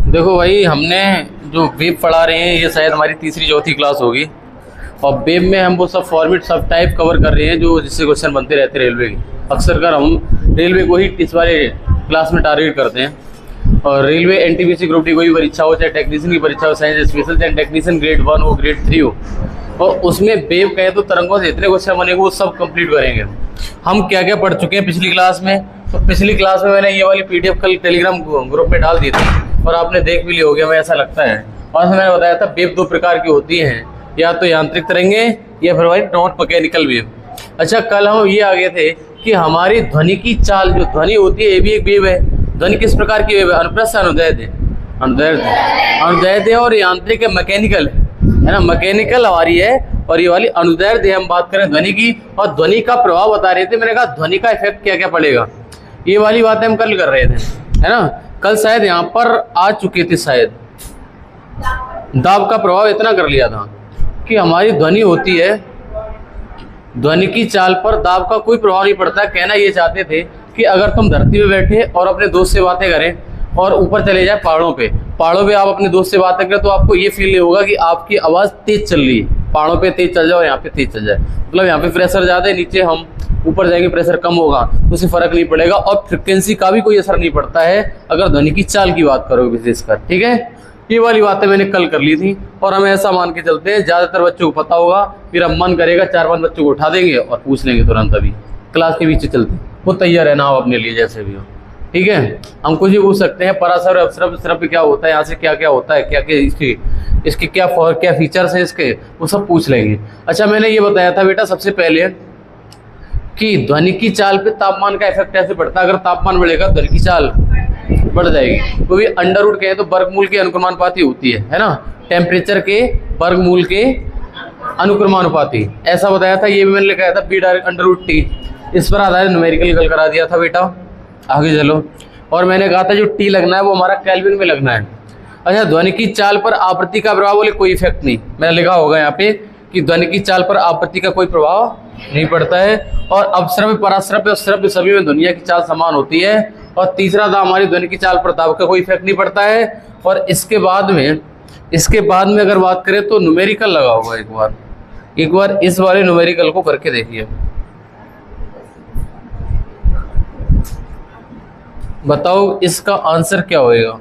देखो भाई, हमने जो वेब पढ़ा रहे हैं ये शायद हमारी तीसरी चौथी क्लास होगी, और वेब में हम वो सब फॉर्मेट सब टाइप कवर कर रहे हैं जो जिससे क्वेश्चन बनते रहते हैं रेलवे के। अक्सर कर हम रेलवे को ही इस वाले क्लास में टारगेट करते हैं, और रेलवे एनटीपीसी ग्रुप डी कोई भी परीक्षा हो, चाहे टेक्नीशियन की परीक्षा हो, साइंस स्पेशल, चाहे टेक्नीशियन ग्रेड 1 हो, ग्रेड 3 हो, और उसमें वेव कहे तो तरंगों से इतने क्वेश्चन बनेंगे वो सब कंप्लीट करेंगे। हम क्या क्या पढ़ चुके हैं पिछली क्लास में, तो पिछली क्लास में मैंने ये वाली पीडीएफ कल टेलीग्राम ग्रुप में डाल दी थी और आपने देख भी लिया हो गया, हमें ऐसा लगता है। और मैंने बताया था वेव दो प्रकार की होती हैं, या तो यांत्रिक तरंगे या फिर भाई नॉन मैकेनिकल वेव। अच्छा, कल हम ये आ गए थे कि हमारी ध्वनि की चाल, जो ध्वनि होती है ये भी एक वेव है। ध्वनि किस प्रकार की वेव है? अनुप्रस्थ, अनुदैर्ध्य, अनुदैर्ध्य और यांत्रिक है, मैकेनिकल है ना, मैकेनिकल हमारी है, और ये वाली अनुदैर्ध्य हम बात करें ध्वनि की। और ध्वनि का प्रभाव बता रहे थे, मैंने कहा ध्वनि का इफेक्ट क्या क्या पड़ेगा, ये वाली बातें हम कल कर रहे थे, है ना। कल शायद यहाँ पर आ चुके थे, शायद दाब का प्रभाव इतना कर लिया था कि हमारी ध्वनि होती है, ध्वनि की चाल पर दाब का कोई प्रभाव नहीं पड़ता। कहना ये चाहते थे कि अगर तुम धरती पे बैठे और अपने दोस्त से बातें करें और ऊपर चले जाए पहाड़ों पे आप अपने दोस्त से बातें करें, तो आपको ये फील नहीं होगा कि आपकी आवाज़ तेज चल रही है। पहाड़ों पे तेज चल जाए और यहाँ पे तेज चल जाए, मतलब यहाँ पे प्रेशर ज़्यादा है, नीचे हम ऊपर जाएंगे प्रेशर कम होगा, तो उससे फर्क नहीं पड़ेगा। और फ्रिक्वेंसी का भी कोई असर नहीं पड़ता है अगर ध्वनि की चाल की बात करोगे विशेषकर, ठीक है। ये वाली बातें मैंने कल कर ली थी, और हम ऐसा मान के चलते हैं ज़्यादातर बच्चों को पता होगा। फिर हम मन करेगा 4-5 बच्चों को उठा देंगे और पूछ लेंगे तुरंत, अभी क्लास के बीच चलते, वो तैयार है ना आप अपने लिए जैसे भी हो, ठीक है। हम कुछ भी पूछ सकते हैं, पराशर अपसरप स्रप क्या होता है, यहाँ से क्या क्या होता है, क्या क्या इसके क्या फीचर्स हैं इसके, वो सब पूछ लेंगे। अच्छा, मैंने ये बताया था बेटा सबसे पहले कि ध्वनि की चाल पे तापमान का इफेक्ट कैसे पड़ता है। अगर तापमान बढ़ेगा ध्वनि की चाल बढ़ जाएगी, तो भी अंडर रूट कहें तो वर्गमूल के अनुक्रमानुपाती होती है ना, टेम्परेचर के वर्गमूल के अनुक्रमानुपाती, ऐसा बताया था। ये भी मैंने लिखाया था B direct under root T, इस पर आधारित न्यूमेरिकल कल करा दिया था बेटा। आगे चलो, और मैंने कहा था जो टी लगना है वो हमारा केल्विन में लगना है। अच्छा, ध्वनि की चाल पर आवृत्ति का प्रभाव, बोले कोई इफेक्ट नहीं, मैंने लिखा होगा यहाँ पे कि ध्वनि की चाल पर आवृत्ति का कोई प्रभाव नहीं पड़ता है। और अपस्रप, पराश्रप और श्रव्य सभी में ध्वनि की चाल समान होती है। और तीसरा था हमारी ध्वनि की चाल पर दाब का कोई इफेक्ट नहीं पड़ता है। और इसके बाद में अगर बात करें तो न्यूमेरिकल लगा होगा, एक बार इस वाले न्यूमेरिकल को करके देखिए, बताओ इसका आंसर क्या होएगा।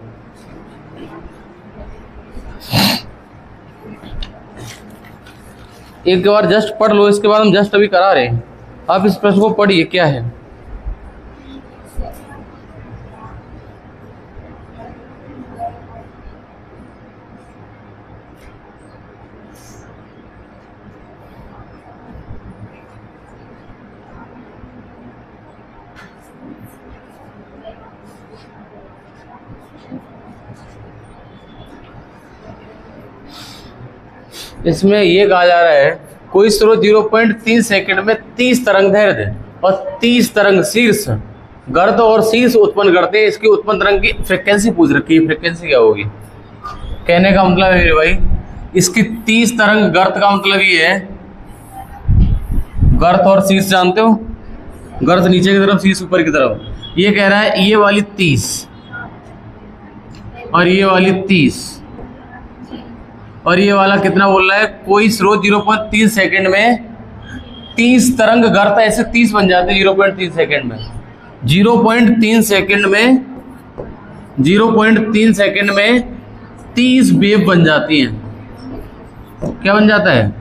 एक बार जस्ट पढ़ लो, इसके बाद हम जस्ट अभी करा रहे हैं, आप इस प्रश्न को पढ़िए क्या है। इसमें ये कहा जा रहा है कोई स्रोत 0.3 सेकंड में 30 तरंग दैर्ध्य और 30 तरंग शीर्ष गर्त और शीर्ष उत्पन्न करते हैं। इसकी उत्पन्न तरंग की फ्रिक्वेंसी पूछ रखी है, फ्रिक्वेंसी क्या होगी। कहने का मतलब है मेरे भाई, इसकी 30 तरंग गर्त का मतलब ये है, गर्त और शीर्ष जानते हो, गर्त नीचे की तरफ शीर्ष ऊपर की तरफ। ये कह रहा है ये वाली 30 और ये वाली 30 और ये वाला कितना बोल रहा है, कोई स्रोत 0.3 सेकंड में 30 तरंग गर्त, ऐसे 30 बन जाते हैं 0.3 सेकंड में। 0.3 सेकंड में 30 वेव बन जाती हैं। क्या बन जाता है?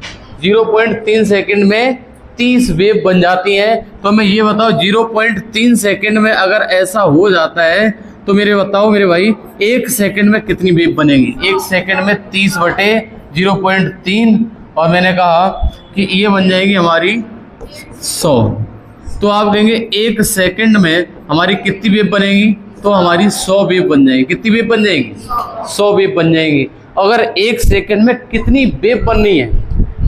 0.3 सेकंड में 30 वेव बन जाती हैं। तो मैं ये बताओ 0.3 सेकंड में अगर ऐसा हो जाता है तो मेरे बताओ मेरे भाई 1 सेकंड में कितनी वेव बनेगी। 1 सेकंड में 30 बटे 0.3 और मैंने कहा कि ये बन जाएगी हमारी 100। तो आप कहेंगे 1 सेकंड में हमारी कितनी वेव बनेगी, तो हमारी 100 वेव बन जाएगी। कितनी वेव बन जाएगी? 100 वेव बन जाएंगी। अगर 1 सेकंड में कितनी वेव बननी है,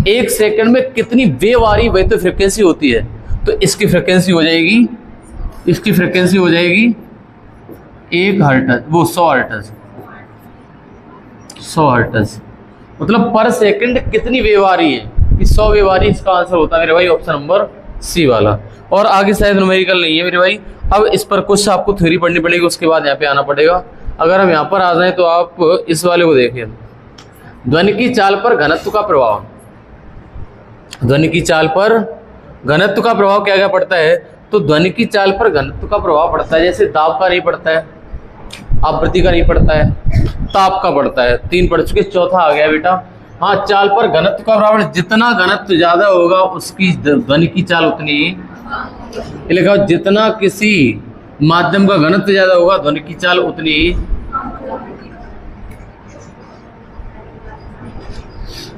1 सेकंड में कितनी वेव आ रही, वही तो फ्रिक्वेंसी होती है। तो इसकी फ्रिक्वेंसी हो जाएगी, 1 हर्ट्ज, वो 100 हर्ट्ज, 100 हर्ट्ज मतलब पर सेकंड कितनी वेव आ रही है, 100 वेव आ रही है। इसका आंसर होता है मेरे भाई ऑप्शन नंबर सी वाला। और आगे शायद न्यूमेरिकल नहीं है मेरे भाई। अब इस पर कुछ आपको थ्योरी पढ़नी पड़ेगी, उसके बाद यहाँ पे आना पड़ेगा। अगर हम यहाँ पर आ जाएं तो आप इस वाले को देखिए, ध्वनि की चाल पर घनत्व का प्रभाव। ध्वनि की चाल पर घनत्व का प्रभाव क्या क्या पड़ता है? तो ध्वनि की चाल पर घनत्व का प्रभाव पड़ता है, जैसे दाब का नहीं पड़ता है, आवृत्ति का नहीं पड़ता है, ताप का पड़ता है। 3 पढ़ चुके, चौथा आ गया बेटा। हाँ, चाल पर घनत्व का प्रभाव, जितना घनत्व ज्यादा होगा उसकी ध्वनि की चाल उतनी, ये लिखा जितना किसी माध्यम का घनत्व ज्यादा होगा ध्वनि की चाल उतनी।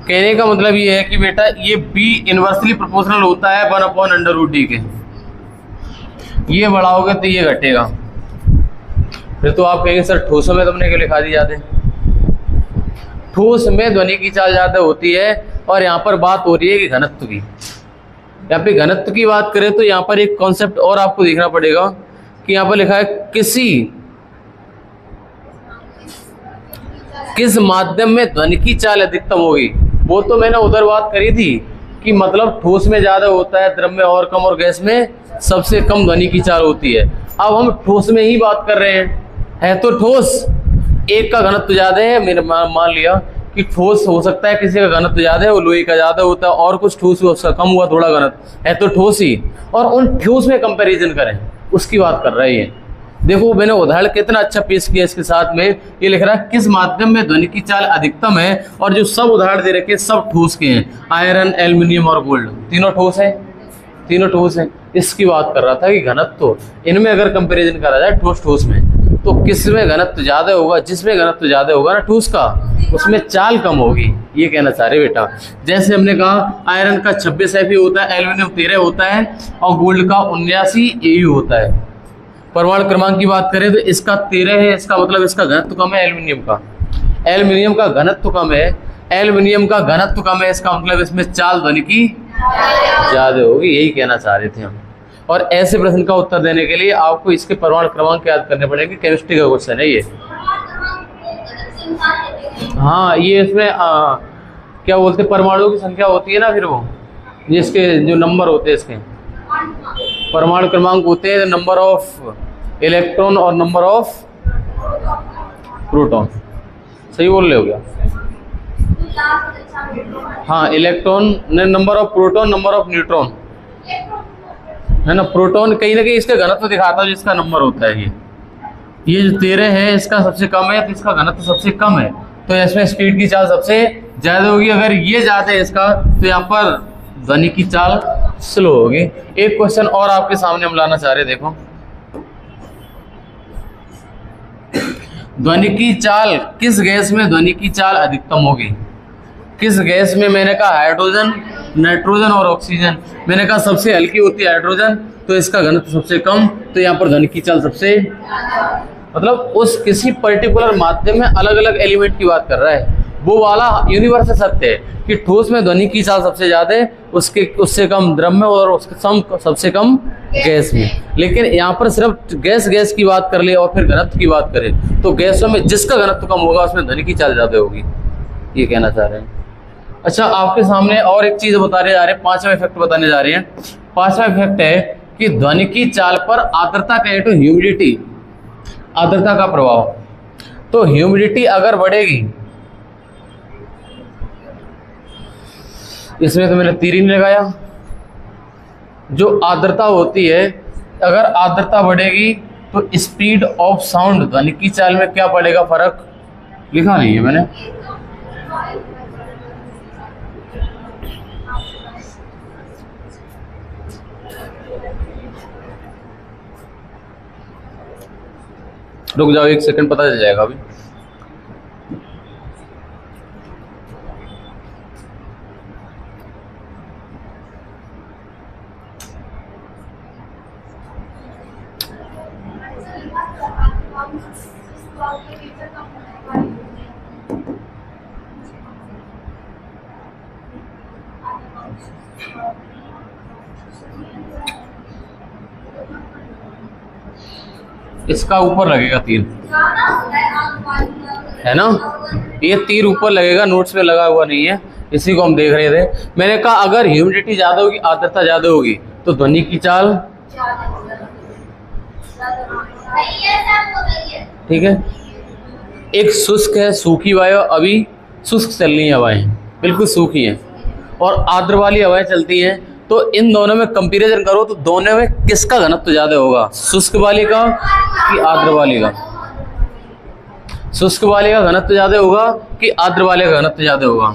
कहने का मतलब ये है कि बेटा ये B इनवर्सली प्रोपोर्शनल होता है 1/√D के। ये बढ़ाओगे तो ये घटेगा। फिर तो आप कहेंगे सर ठोसों में तुमने क्यों लिखा दी जाते? ठोस में ध्वनि की चाल ज्यादा होती है, और यहाँ पर बात हो रही है कि घनत्व की। यहाँ पे घनत्व की बात करें तो यहाँ पर एक कॉन्सेप्ट और आपको देखना पड़ेगा कि यहाँ पर लिखा है किस माध्यम में ध्वनि की चाल अधिकतम होगी। वो तो मैंने उधर बात करी थी कि मतलब ठोस में ज्यादा होता है, द्रव में और कम, और गैस में सबसे कम ध्वनि की चाल होती है। अब हम ठोस में ही बात कर रहे हैं, है तो ठोस एक का घनत्व ज्यादा है। मैंने मान लिया कि ठोस हो सकता है किसी का घनत्व ज्यादा है, वो लोहे का ज्यादा होता है, और कुछ ठोस उसका कम हुआ थोड़ा घनत्व, है तो ठोस ही। और उन ठोस में कंपैरिजन करें, उसकी बात कर रहा है ये। देखो मैंने उदाहरण कितना अच्छा पेश किया इसके साथ में। ये लिख रहा है किस माध्यम में ध्वनि की चाल अधिकतम है, और जो सब उदाहरण दे रखे सब ठोस के हैं। आयरन, एल्युमिनियम और गोल्ड, तीनों ठोस है, तीनों ठोस है। इसकी बात कर रहा था कि घनत्व इनमें अगर कंपैरिजन करा जाए ठोस में, तो किसमें घनत्व ज्यादा होगा? जिसमें घनत्व ज्यादा होगा ना ठोस का, उसमें चाल कम होगी, ये कहना चाह रहे बेटा। जैसे हमने कहा आयरन का 26 Fe होता है, एल्युमिनियम 13 होता है, और गोल्ड का 79 Au होता है। परमाणु क्रमांक की बात करें तो इसका 13 है, इसका मतलब इसका घनत्व कम है एल्युमिनियम का। एल्युमिनियम का घनत्व कम है, एल्युमिनियम का घनत्व कम है, इसका मतलब इसमें चाल ध्वनि की ज्यादा होगी, यही कहना चाह रहे थे हम। और ऐसे प्रश्न का उत्तर देने के लिए आपको इसके परमाणु क्रमांक याद करने पड़ेंगे। केमिस्ट्री का क्वेश्चन है ये। हाँ, ये इसमें क्या बोलते हैं, परमाणुओं की संख्या होती है ना, फिर वो जिसके जो नंबर होते हैं, इसके परमाणु क्रमांक होते हैं, नंबर ऑफ इलेक्ट्रॉन और नंबर ऑफ प्रोटॉन। सही बोल रहे हो क्या? हाँ, electron, number of proton, number of neutron, है ना। प्रोटॉन कहीं ना कहीं इसका घनत्व दिखाता है जिसका नंबर होता है। ये जो 13 है इसका सबसे कम है, तो इसका घनत्व सबसे कम है, तो इसमें स्पीड की चाल सबसे ज्यादा होगी। अगर ये ज्यादा है इसका, तो यहाँ पर ध्वनि की चाल स्लो होगी। एक क्वेश्चन और आपके सामने हम लाना चाह रहे, देखो ध्वनि की चाल, किस गैस में ध्वनि की चाल अधिकतम होगी? किस गैस में? मैंने कहा हाइड्रोजन, नाइट्रोजन और ऑक्सीजन। मैंने कहा सबसे हल्की होती है हाइड्रोजन, तो इसका घनत्व सबसे कम, तो यहाँ पर ध्वनि की चाल सबसे, मतलब उस किसी पर्टिकुलर माध्यम में अलग अलग एलिमेंट की बात कर रहा है। वो वाला यूनिवर्सल सत्य है कि ठोस में ध्वनि की चाल सबसे ज्यादा है, उससे कम द्रव में, और उसके सबसे कम गैस में। लेकिन यहाँ पर सिर्फ गैस की बात कर ले और फिर घनत्व की बात करें, तो गैसों में जिसका घनत्व कम होगा उसमें ध्वनि की चाल ज्यादा होगी, ये कहना चाह रहे हैं। अच्छा, आपके सामने और एक चीज बता जा रहे हैं, 5वां इफेक्ट बताने जा रहे हैं। 5वां इफेक्ट है कि ध्वनि की चाल पर आर्द्रता का, तो ह्यूमिडिटी, आर्द्रता का प्रभाव। तो ह्यूमिडिटी अगर बढ़ेगी, इसमें तो मैंने तीर ही नहीं लगाया। जो आर्द्रता होती है, अगर आर्द्रता बढ़ेगी तो स्पीड ऑफ साउंड, ध्वनि की चाल में क्या पड़ेगा फर्क? लिखा नहीं है मैंने। रुक जाओ एक सेकंड, पता चल जाएगा अभी। इसका ऊपर लगेगा तीर, है ना, ये तीर ऊपर लगेगा, नोट्स में लगा हुआ नहीं है, इसी को हम देख रहे थे। मैंने कहा अगर ह्यूमिडिटी ज्यादा होगी, आर्द्रता ज्यादा होगी, तो ध्वनि की चाल, ठीक है। एक शुष्क है, सूखी वायु, अभी शुष्क चल रही हवाएं, बिल्कुल सूखी हैं, और आर्द्र वाली हवाएं चलती हैं। तो इन दोनों में कंपैरिजन करो तो दोनों में किसका घनत्व ज्यादा होगा, शुष्क वाले का कि आर्द्र वाले का? शुष्क वाले का घनत्व ज्यादा होगा कि आर्द्र वाले का घनत्व ज्यादा होगा?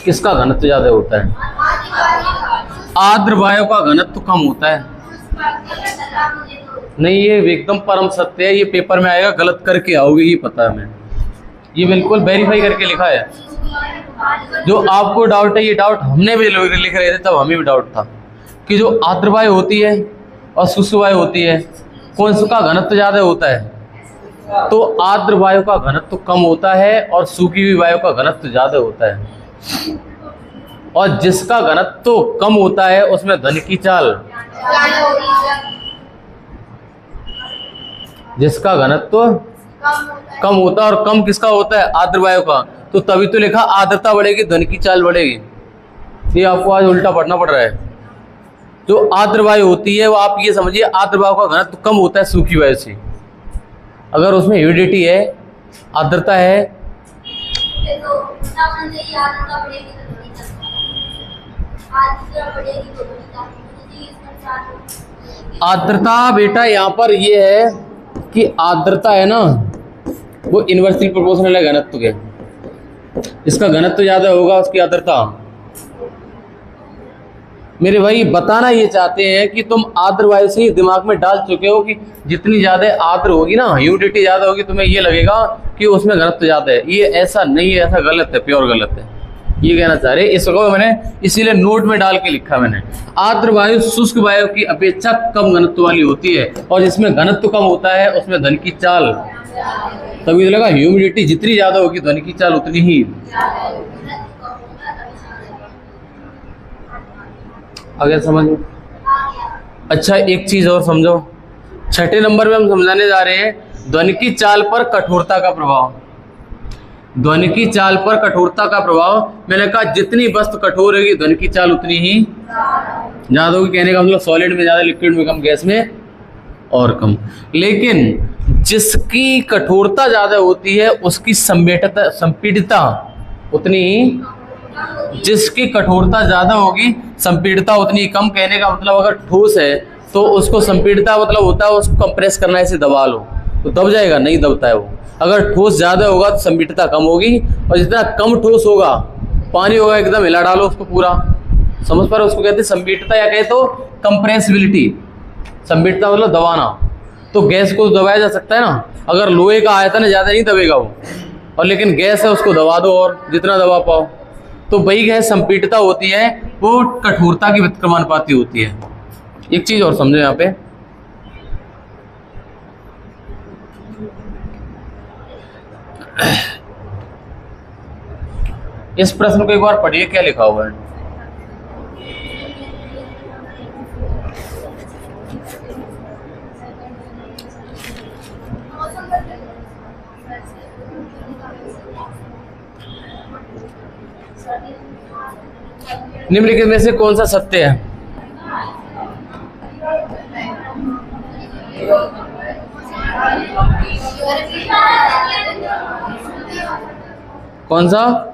किसका घनत्व ज्यादा होता है? आर्द्र वायु का घनत्व कम होता है। नहीं, ये एकदम परम सत्य है, ये पेपर में आएगा, गलत करके आओगे, ये पता है हमें, ये बिल्कुल वेरीफाई करके लिखा है। जो आपको डाउट है, ये डाउट हमने भी लिख रहे थे, तब हमें भी डाउट था कि जो आर्द्र वायु होती है और शुष्क वायु होती है, कौन सा का घनत्व ज्यादा होता है? तो आर्द्र वायु का घनत्व कम होता है और सूखी हुई वायु का घनत्व ज्यादा होता है। और जिसका घनत्व कम होता है उसमें ध्वनि की चाल, जिसका घनत्व कम होता है, और कम किसका होता है? आर्द्र वायु का। तो तभी तो लिखा आर्द्रता बढ़ेगी, ध्वनि की चाल बढ़ेगी। ये आपको आज उल्टा पढ़ना पड़ रहा है। जो आर्द्र वायु होती है वो आप ये समझिए, आर्द्र वायु का घनत्व कम होता है सूखी वायु से। अगर उसमें ह्यूमिडिटी है, आर्द्रता है, आर्द्रता बेटा यहाँ पर ये है कि आर्द्रता है ना, वो इनवर्सली प्रोपोर्शनल है घनत्व के। इसका घनत्व ज्यादा होगा उसकी आर्द्रता। मेरे भाई बताना ये चाहते हैं कि तुम आर्द्र वायु से ही दिमाग में डाल चुके हो कि जितनी ज्यादा आर्द्र होगी ना, ह्यूमिडिटी ज्यादा होगी, तुम्हें ये लगेगा कि उसमें घनत्व ज्यादा है। ये ऐसा नहीं है, ऐसा गलत है, प्योर गलत है, ये कहना चाह रहे। इसको मैंने इसीलिए नोट में डाल के लिखा मैंने, आर्द्र वायु शुष्क वायु की अपेक्षा कम घनत्व वाली होती है, और जिसमें घनत्व कम होता है उसमें ध्वनि की चाल, तभी तो लगा ह्यूमिडिटी जितनी ज्यादा होगी ध्वनि की चाल उतनी ही। आगे समझ में? अच्छा, एक चीज और समझो, छठे नंबर में हम समझाने जा रहे हैं ध्वनि की चाल पर कठोरता का प्रभाव। ध्वनि की चाल पर कठोरता का प्रभाव, मैंने कहा जितनी वस्तु कठोर होगी ध्वनि की चाल उतनी ही ज्यादा होगी। कहने का मतलब सॉलिड में ज्यादा, लिक्विड में कम, गैस में और कम। लेकिन जिसकी कठोरता ज्यादा होती है उसकी संपीड़ितता उतनी ही, जिसकी कठोरता ज्यादा होगी संपीड़ितता उतनी कम। कहने का मतलब अगर ठोस है तो उसको संपीड़ितता मतलब होता है उसको कंप्रेस करना, ऐसे दबा लो तो दब जाएगा, नहीं दबता है वो। अगर ठोस ज्यादा होगा तो संपीड़ितता कम होगी, और जितना कम ठोस होगा, पानी होगा एकदम हिला डालो उसको पूरा, समझ पा रहे? उसको कहते हैं संपीड़ितता, या कहे तो कंप्रेसिबिलिटी। संपीड़ितता मतलब दबाना। तो गैस को दबाया जा सकता है ना, अगर लोहे का आयतन है ज्यादा नहीं दबेगा वो, और लेकिन गैस है उसको दबा दो और जितना दबा पाओ। तो वही गैस संपीड़ितता होती है, वो कठोरता की व्युत्क्रमानुपाती होती है। एक चीज और समझो यहाँ पे, इस प्रश्न को एक बार पढ़िए, क्या लिखा हुआ है। निम्नलिखित में से कौन सा सत्य है? कौन सा?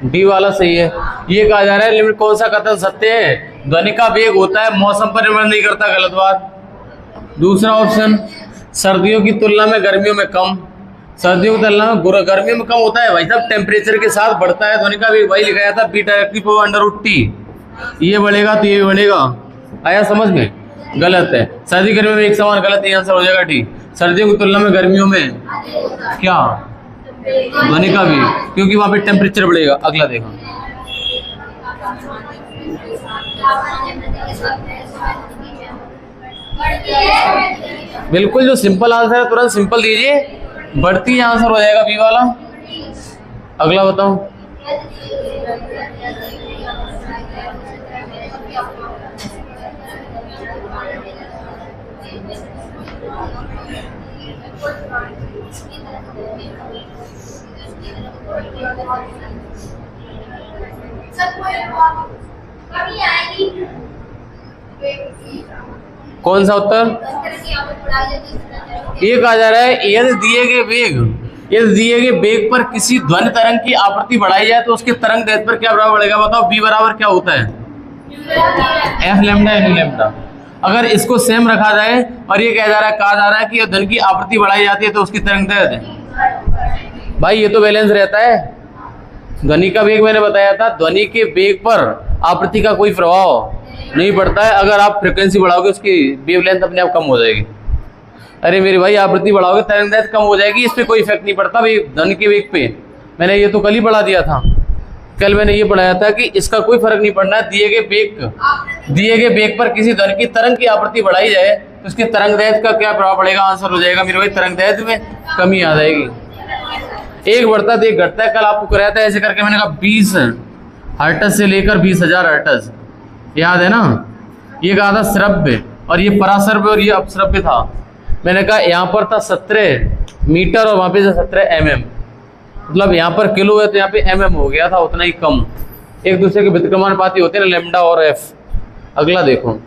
बी वाला सही है। ये कहा जा रहा है लिमिट कौन सा कथन सत्य है? ध्वनि का वेग होता है, मौसम पर निर्भर नहीं करता, गलत बात। दूसरा ऑप्शन, सर्दियों की तुलना में गर्मियों में कम। सर्दियों की तुलना में गर्मियों में कम होता है भाई साहब, टेम्परेचर के साथ बढ़ता है ध्वनि का वेग। वही लिखा जाता है बी डायरेक्टिव √T, ये बढ़ेगा तो ये भी बढ़ेगा। आया समझ में? गलत है। सर्दी गर्मी में एक समान, गलत है, आंसर हो जाएगा टी। सर्दियों की तुलना में गर्मियों में क्या? ध्वनि का वेग, क्योंकि वहां पे टेम्परेचर बढ़ेगा। अगला देखो, बिल्कुल जो सिंपल आंसर है तुरंत सिंपल दीजिए, बढ़ती आंसर हो जाएगा बी वाला। अगला बताओ, कौन सा उत्तर? ये कहा जा रहा है यदि दिए गए वेग पर किसी ध्वनि तरंग की आवृत्ति बढ़ाई जाए तो उसके तरंग दैर्ध्य पर क्या प्रभाव पड़ेगा? बताओ। बी बराबर क्या होता है? F lambda N lambda. अगर इसको सेम रखा जाए और ये कहा जा रहा है कि ध्वनि की आवृत्ति बढ़ाई जाती है तो उसकी तरंग दैर्ध्य, भाई ये तो बैलेंस रहता है। ध्वनि का वेग मैंने बताया था, ध्वनि के वेग पर आवृत्ति का कोई प्रभाव नहीं पड़ता है। अगर आप फ्रिक्वेंसी बढ़ाओगे उसकी वेवलेंथ अपने आप कम हो जाएगी। अरे मेरे भाई आवृत्ति बढ़ाओगे तरंग दैर्ध्य कम हो जाएगी, इस पे कोई इफेक्ट नहीं पड़ता भाई ध्वनि के वेग पे। मैंने ये तो कल ही पढ़ा दिया था, कल मैंने ये पढ़ाया था कि इसका कोई फर्क नहीं पड़ना। दिए गए वेग पर किसी ध्वनि की तरंग की आवृत्ति बढ़ाई जाए तो उसके तरंग दैर्ध्य का क्या प्रभाव पड़ेगा? आंसर हो जाएगा मेरे भाई तरंग दैर्ध्य में कमी आ जाएगी। एक बढ़ता है तो एक घटता है। कल आपको कराया था ऐसे करके, मैंने कहा 20 हर्ट्ज से लेकर 20,000 हर्ट्ज, याद है ना? ये कहा था श्रव्य और ये पराश्रव्य और ये अपश्रव्य था। मैंने कहा यहाँ पर था 17 मीटर और वहाँ पे 17 mm, मतलब यहाँ पर किलो है तो यहाँ पे mm हो गया था, उतना ही कम। एक दूसरे के व्युत्क्रमानुपाती होते हैं ना, लैम्डा और एफ। अगला देखो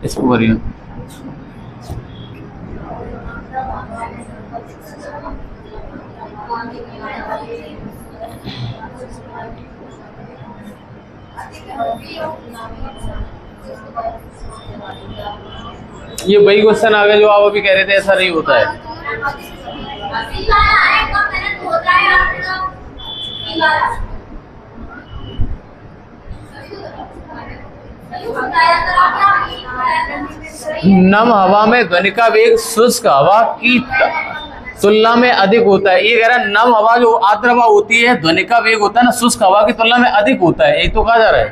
इसको करिए। ये वही क्वेश्चन आ गया जो आप अभी कह रहे थे ऐसा नहीं होता है। नम हवा में ध्वनि का वेग शुष्क हवा की तुलना में अधिक होता है। ये कह रहा है नम हवा जो आर्द्र हवा होती है ध्वनि का वेग होता है ना शुष्क हवा की तुलना में अधिक होता है, यही तो कहा जा रहा है।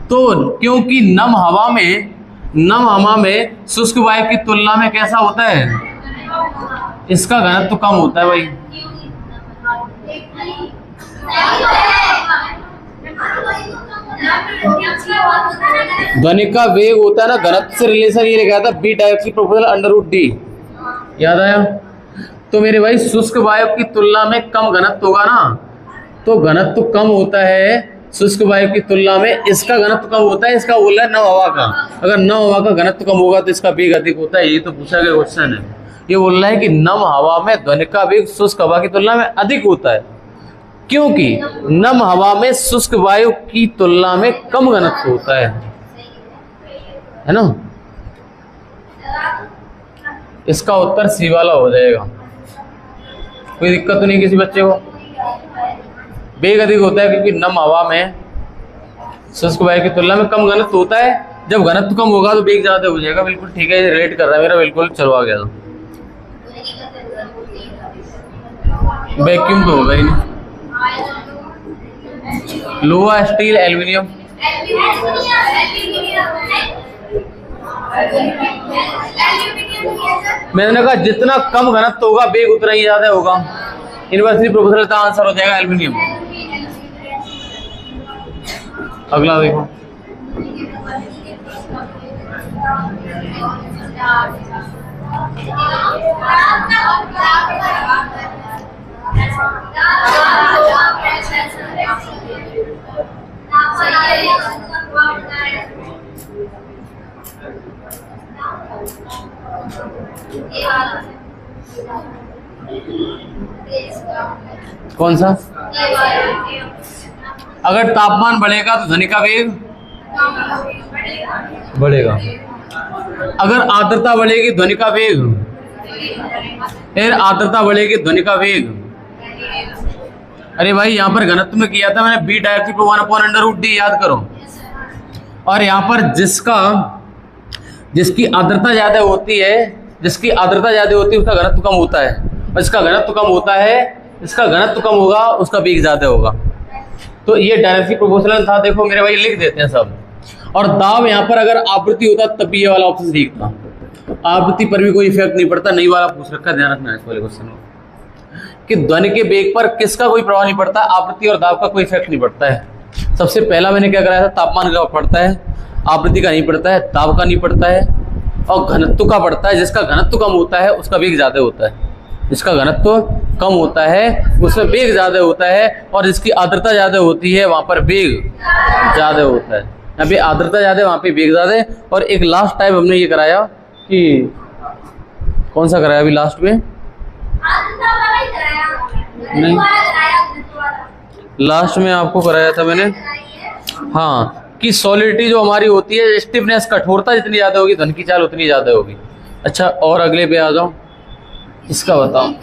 तो क्योंकि नम हवा में शुष्क वायु की तुलना में कैसा होता है? इसका घनत्व तो कम होता है भाई। ध्वनि का वेग होता है ना, घनत्व से रिलेशन ये लिखा था बी डायरेक्टली प्रोपोर्शनल √d, याद आया? तो मेरे भाई शुष्क वायु की तुलना में कम घनत्व होगा ना, तो घनत्व कम होता है शुष्क वायु की तुलना में। इसका घनत्व कम होता है, इसका बोल रहा है नम हवा का। अगर नम हवा का घनत्व कम होगा तो इसका वेग अधिक होता है, ये तो पूछा गया क्वेश्चन है। ये बोल रहा है कि नम हवा में ध्वनि का वेग शुष्क हवा की तुलना में अधिक होता है क्योंकि नम हवा में शुष्क वायु की तुलना में कम घनत्व होता है ना? इसका उत्तर सी वाला हो जाएगा। कोई दिक्कत तो नहीं किसी बच्चे को? वेग अधिक होता है क्योंकि नम हवा में शुष्क वायु की तुलना में कम घनत्व होता है। जब घनत्व कम होगा तो वेग ज्यादा हो जाएगा। बिल्कुल ठीक है, रिलेट कर रहा है मेरा, बिल्कुल चलो आ गया। वैक्यूम तो होगा ही नहीं। लोहा, स्टील, एल्यूमिनियम। मैंने कहा जितना कम घनत्व होगा वेग उतना ही ज्यादा होगा। इनवर्सली प्रोपोर्शनल का आंसर हो जाएगा एल्यूमिनियम। अगला देखो। कौन सा? अगर तापमान बढ़ेगा तो ध्वनि का वेग बढ़ेगा। अगर आर्द्रता बढ़ेगी ध्वनि का वेग, फिर आर्द्रता बढ़ेगी ध्वनि का वेग। अरे भाई यहाँ पर घनत्व में किया था मैंने बी डायरेक्टली प्रोपोर्शनल √d, याद करो। और यहाँ पर जिसकी आर्द्रता ज्यादा होती है उसका घनत्व कम होता है, और इसका घनत्व कम होगा उसका वेग ज्यादा होगा। तो ये डायरेक्टली प्रोपोर्शनल था। देखो मेरे भाई लिख देते हैं सब। और दाब यहाँ पर अगर आवृत्ति होता तब भी ये वाला ऑप्शन ठीक था। आवृत्ति पर भी कोई इफेक्ट नहीं पड़ता, नई वाला पूछ रखा, ध्यान रखना है इस वाले क्वेश्चन को कि ध्वनि के वेग पर किसका कोई प्रभाव नहीं पड़ता, आवृत्ति और दाब का कोई इफेक्ट नहीं पड़ता है। सबसे पहला मैंने क्या कराया था, तापमान का पड़ता है, आवृत्ति का नहीं पड़ता है, दाब का नहीं पड़ता है, और घनत्व का पड़ता है। जिसका घनत्व कम होता है उसका वेग ज्यादा होता है। इसका घनत्व कम होता है, उसमें वेग ज़्यादा होता है, और इसकी आर्द्रता ज़्यादा होती है, वहाँ पर वेग ज़्यादा होता है। यहाँ पे आर्द्रता ज़्यादा है, वहाँ पे वेग ज़्यादा है। और एक लास्ट टाइप हमने ये कराया कि कौन सा कराया अभी लास्ट में? नहीं, लास्ट में आपको कराया था मैंने, हाँ, कि सॉलिडिटी जो हमारी होती है, स्टिफनेस कठोरता जितनी ज़्यादा होगी ध्वनि की चाल उतनी ज़्यादा होगी। अच्छा, और अगले पे आ जाओ, इसका बताओ।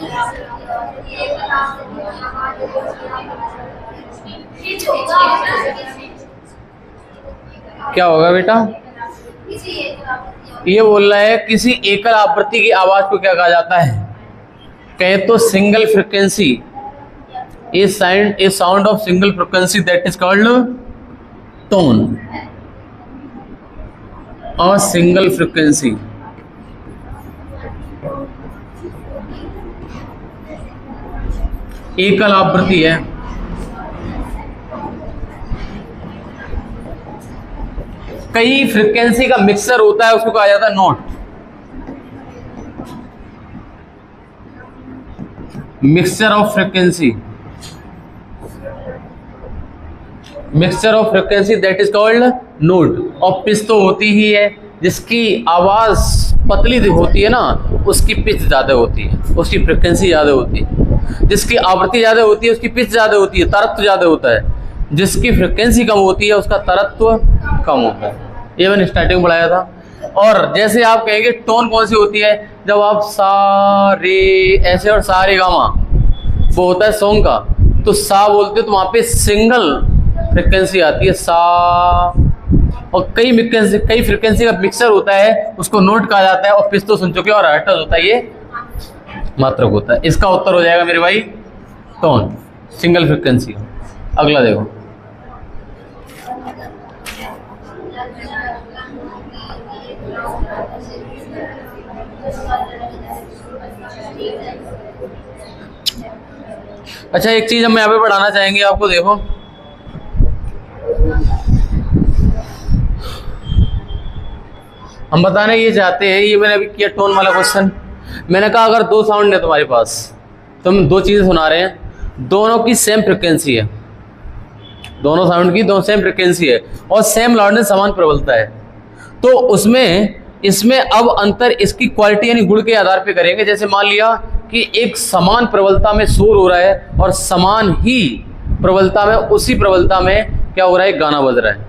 क्या होगा बेटा? ये बोल रहा है किसी एकल आवृत्ति की आवाज को क्या कहा जाता है? कहे तो single frequency. A sound of single frequency that is called tone. और सिंगल फ्रीक्वेंसी एकल आवृत्ति है। कई फ्रीक्वेंसी का मिक्सर होता है, उसको कहा जाता है note. Mixture of frequency, mixture of frequency that is called note. और पिच तो होती ही है, जिसकी आवाज पतली होती है ना, उसकी पिच ज्यादा होती है, उसकी फ्रीक्वेंसी ज्यादा होती है। जिसकी आवृत्ति ज्यादा होती है उसकी पिच ज्यादा होती है, तरत्व ज्यादा होता है। जिसकी फ्रीक्वेंसी कम होती है उसका तरत्व कम होता है। ये मैंने स्टार्टिंग में पढ़ाया था। और जैसे आप कहेंगे टोन कौन सी होती है, जब आप सा रे ऐसे और सा रे गामा, वो होता है सॉन्ग का, तो सा बोलते हो तो वहां पे सिंगल फ्रीक्वेंसी आती है सा। और कई फ्रीक्वेंसी का मिक्सर होता है, उसको नोट कहा जाता है। और पिच तो सुन चुके और हर्ट्ज होता है, ये मात्रक होता है। इसका उत्तर हो जाएगा मेरे भाई टोन, सिंगल फ्रीक्वेंसी। अगला देखो, अच्छा एक चीज हम यहाँ पे पढ़ाना चाहेंगे आपको, देखो हम बताने ये चाहते हैं, ये मैंने अभी किया टोन वाला क्वेश्चन। मैंने कहा अगर दो साउंड है तुम्हारे पास, तुम दो चीजें सुना रहे हैं, दोनों की सेम फ्रिक्वेंसी है, दोनों साउंड की सेम फ्रिक्वेंसी है और सेम लाउडनेस, समान प्रबलता है, तो उसमें इसमें अब अंतर इसकी क्वालिटी यानी गुण के आधार पे करेंगे। जैसे मान लिया कि एक समान प्रबलता में शोर हो रहा है और समान ही प्रबलता में, उसी प्रबलता में क्या हो रहा है, गाना बज रहा है,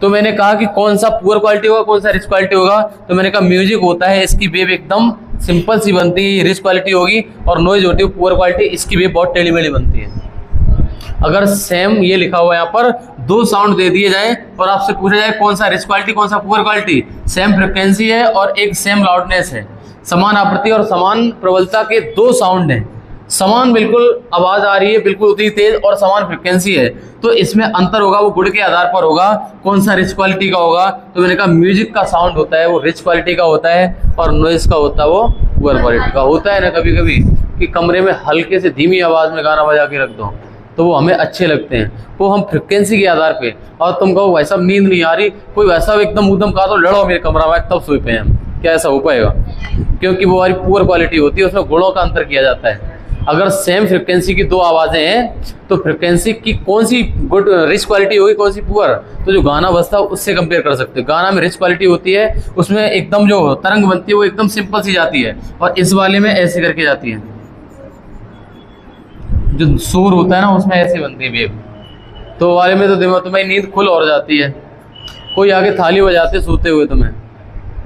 तो मैंने कहा कि कौन सा पुअर क्वालिटी होगा, कौन सा रिच क्वालिटी होगा। तो मैंने कहा म्यूजिक होता है, इसकी वेव एकदम सिंपल सी बनती है, रिच क्वालिटी होगी, और नॉइज होती है पुअर क्वालिटी, इसकी वेव बहुत टेढ़ी मेढ़ी बनती है। अगर सेम ये लिखा हुआ है यहाँ पर, दो साउंड दे दिए जाए और आपसे पूछा जाए कौन सा रिच क्वालिटी कौन सा पुअर क्वालिटी, सेम फ्रिक्वेंसी है और एक सेम लाउडनेस है, समान आवृत्ति और समान प्रबलता के दो साउंड हैं, समान बिल्कुल आवाज आ रही है, बिल्कुल उतनी तेज और समान फ्रिक्वेंसी है, तो इसमें अंतर होगा वो गुण के आधार पर होगा, कौन सा रिच क्वालिटी का होगा। तो मैंने कहा म्यूजिक का साउंड होता है वो रिच क्वालिटी का होता है, और नॉइज का होता है वो पुअर क्वालिटी का होता है। ना कभी कभी कि कमरे में हल्के से धीमी आवाज में गाना बजा के रख दो तो वो हमें अच्छे लगते हैं, वो हम फ्रिक्वेंसी के आधार पे। और तुम कहो भाई साहब नींद नहीं आ रही, कोई वैसा एकदम उदम कहा तो लड़ो मेरे कमरा में तब सोए पे हम, क्या ऐसा हो पाएगा? क्योंकि वो हमारी पुअर क्वालिटी होती है, उसमें गुणों का अंतर किया जाता है। अगर सेम फ्रिक्वेंसी की दो आवाजें हैं तो फ्रिक्वेंसी की कौन सी गुड रिच क्वालिटी होगी, कौन सी पुअर, तो जो गाना बजता है उससे कंपेयर कर सकते हैं। गाना में रिच क्वालिटी होती है, उसमें एकदम जो तरंग बनती है वो एकदम सिंपल सी जाती है, और इस वाले में ऐसे करके जाती है, जो शोर होता है ना उसमें ऐसे बनती है वेव। तो वाले में तो दिमाग तुम्हारी नींद खुल और जाती है। कोई आगे थाली बजाते सोते हुए, तुम्हें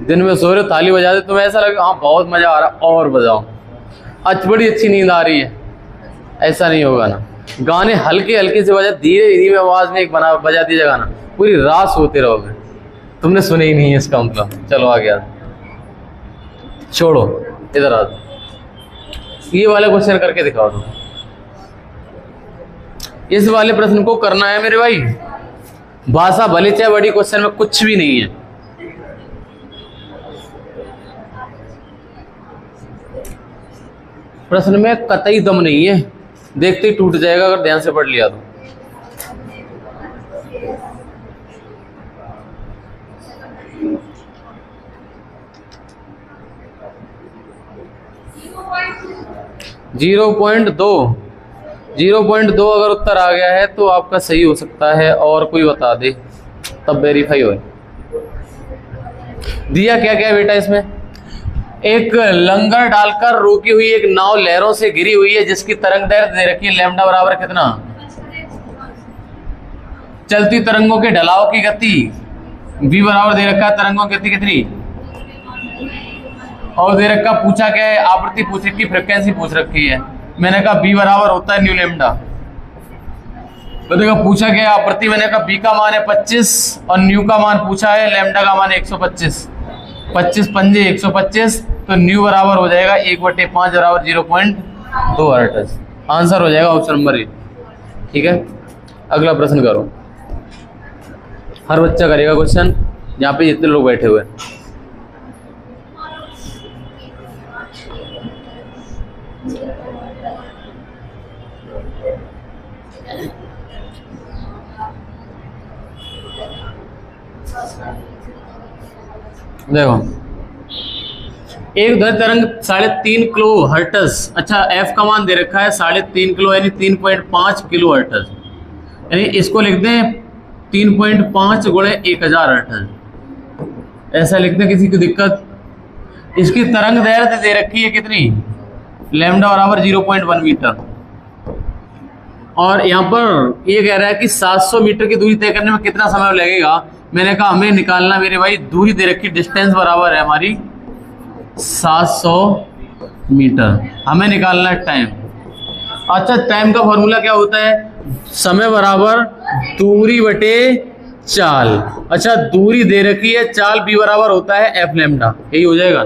दिन में सो रहे हो थाली बजाते, तुम्हें ऐसा लगे हाँ बहुत मजा आ रहा और बजाओ, आज बड़ी अच्छी नींद आ रही है, ऐसा नहीं होगा ना। गाने हल्के हल्के से बजा, धीरे धीरे आवाज में एक बजा दीजिए गाना, पूरी रात सोते रहोगे, तुमने सुने ही नहीं है इसका मतलब। चलो आ गया, छोड़ो इधर आ, ये वाला क्वेश्चन करके दिखाओ तुम। इस वाले प्रश्न को करना है मेरे भाई, भाषा भले चाहे बड़ी, क्वेश्चन में कुछ भी नहीं है। प्रश्न में कतई दम नहीं है, देखते ही टूट जाएगा अगर ध्यान से पढ़ लिया तो। 0.2 0.2 अगर उत्तर आ गया है तो आपका सही हो सकता है, और कोई बता दे तब वेरीफाई हो। दिया क्या क्या है बेटा इसमें? एक लंगर डालकर रोकी हुई एक नाव लहरों से घिरी हुई है जिसकी तरंग दैर्घ्य दे रखी है लैम्डा बराबर कितना? चलती तरंगों के ढलाव की गति v बराबर दे रखा है, तरंगों की गति कितनी, और दे रखा पूछा क्या है? आवृत्ति पूछ रखी, फ्रिक्वेंसी पूछ रखी है। मैंने कहा b बराबर होता है न्यू लैम्डा। तो देखो पूछा क्या है आवृत्ति, मैंने कहा b का मान है 25 और न्यू का मान पूछा है, लैम्डा का मान है 125। 25 पंजे 125, तो न्यू बराबर हो जाएगा 1/5 बराबर 0.2 हर्ट्ज। आंसर हो जाएगा ऑप्शन नंबर ए। ठीक है, अगला प्रश्न करो। हर बच्चा करेगा क्वेश्चन, यहाँ पे जितने लोग बैठे हुए हैं। देखो एक ध्वनि तरंग 3.5 किलो हर्ट्ज, अच्छा एफ का मान दे रखा है 3.5 किलो यानी 3.5 किलो हर्ट्ज, यानी इसको लिख दें 3.5 गुणे 1000 हर्ट्ज, ऐसा लिख दें। किसी को दिक्कत? इसकी तरंग दैर्घ्य दे रखी है कितनी? लैम्डा बराबर 0.1 मीटर, और यहाँ पर ये कह रहा है कि 700 मीटर की दूरी तय करने में कितना समय लगेगा। मैंने कहा हमें निकालना, मेरे भाई दूरी दे रखी, डिस्टेंस बराबर है हमारी 700 मीटर, हमें निकालना है टाइम। अच्छा टाइम का फॉर्मूला क्या होता है? समय बराबर दूरी बटे चाल। अच्छा दूरी दे रखी है, चाल b बराबर होता है एफ लैम्डा, यही हो जाएगा।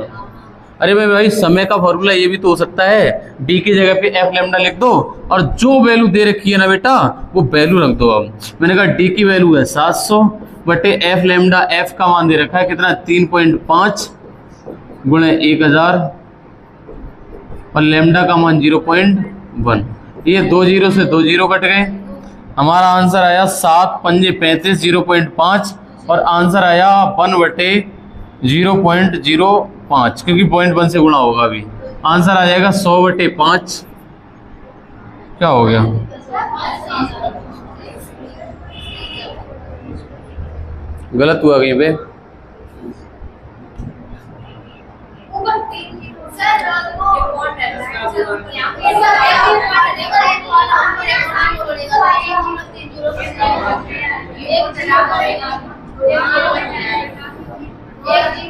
अरे भाई समय का फॉर्मूला ये भी तो हो सकता है, d की जगह पे एफ लैम्डा लिख दो और जो वैल्यू दे रखी है ना बेटा वो वैल्यू रख दो। अब मैंने कहा d की वैल्यू है 700 बटे एफ लैम्डा, एफ का मान दे रखा है कितना? 3.5 गुणे 1000 और लैम्डा का मान 0.1। ये 2 जीरो से 2 जीरो कट गए, हमारा आंसर आया 7 पंजे 35 0.5 और आंसर आया 1/0.05 क्योंकि 0.1 से गुणा होगा। अभी आंसर आ जाएगा 100/5। क्या हो गया? गलत हुआ कहीं पे?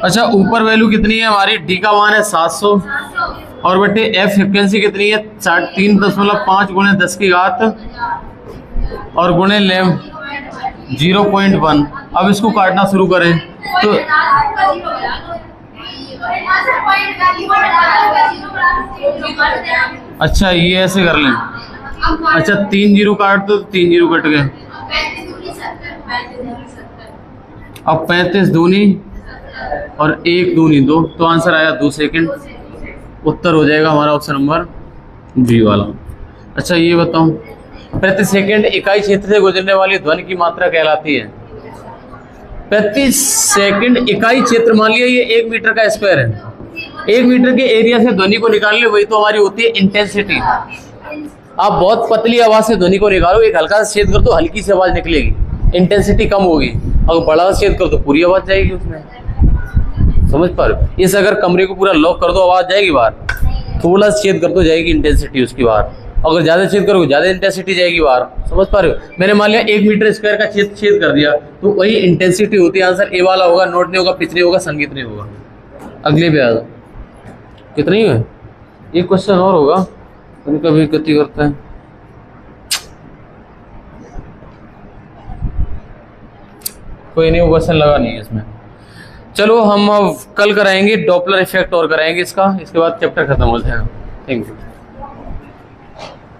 अच्छा ऊपर वैल्यू कितनी है हमारी? डी का मान है 700 और बटे एफ फ्रिक्वेंसी कितनी है? 3.5 गुणे 10 की घात और गुणे लैम 0.1। अब इसको काटना शुरू करें तो अच्छा ये ऐसे कर लें। अच्छा 3 जीरो काट दो, 3 जीरो कट गए। अब 35 दूनी और 1 दूनी 2, तो आंसर आया 2 सेकंड। उत्तर हो जाएगा हमारा ऑप्शन नंबर बी वाला। अच्छा ये बताऊं, प्रति सेकंड इकाई क्षेत्र से गुजरने वाली ध्वनि की मात्रा कहलाती है? प्रति सेकंड इकाई क्षेत्र, मान लिया ये 1 मीटर का स्क्वायर है, 1 मीटर के एरिया से ध्वनि को निकाल ले, वही तो हमारी होती है इंटेंसिटी। आप बहुत पतली आवाज से ध्वनि को निकालो, एक हल्का सा छेद कर दो हल्की सी आवाज निकलेगी, इंटेंसिटी कम होगी। अगर बड़ा सा छेद कर दो पूरी आवाज जाएगी उसमें, समझ पा रहे हो? इस अगर कमरे को पूरा लॉक कर दो आवाज जाएगी बाहर, थोड़ा सा छेद कर दो जाएगी इंटेंसिटी उसकी बाहर, अगर ज्यादा छेद करोगे ज्यादा इंटेंसिटी जाएगी बाहर। समझ पा रहे हो? मैंने मान लिया 1 मीटर स्क्वायर का छेद कर दिया तो वही इंटेंसिटी होती है। आंसर ए वाला होगा, नोट नहीं होगा, पिच नहीं होगा, संगीत नहीं होगा। अगले पे आ जाओ, कितना ही है? एक क्वेश्चन और होगा, उनका भी गति करता है। कोई नहीं, वो क्वेश्चन लगा नहीं है इसमें। चलो हम अब कल कराएंगे डॉपलर इफेक्ट और कराएंगे इसका, इसके बाद चैप्टर खत्म हो जाएगा। Thank you.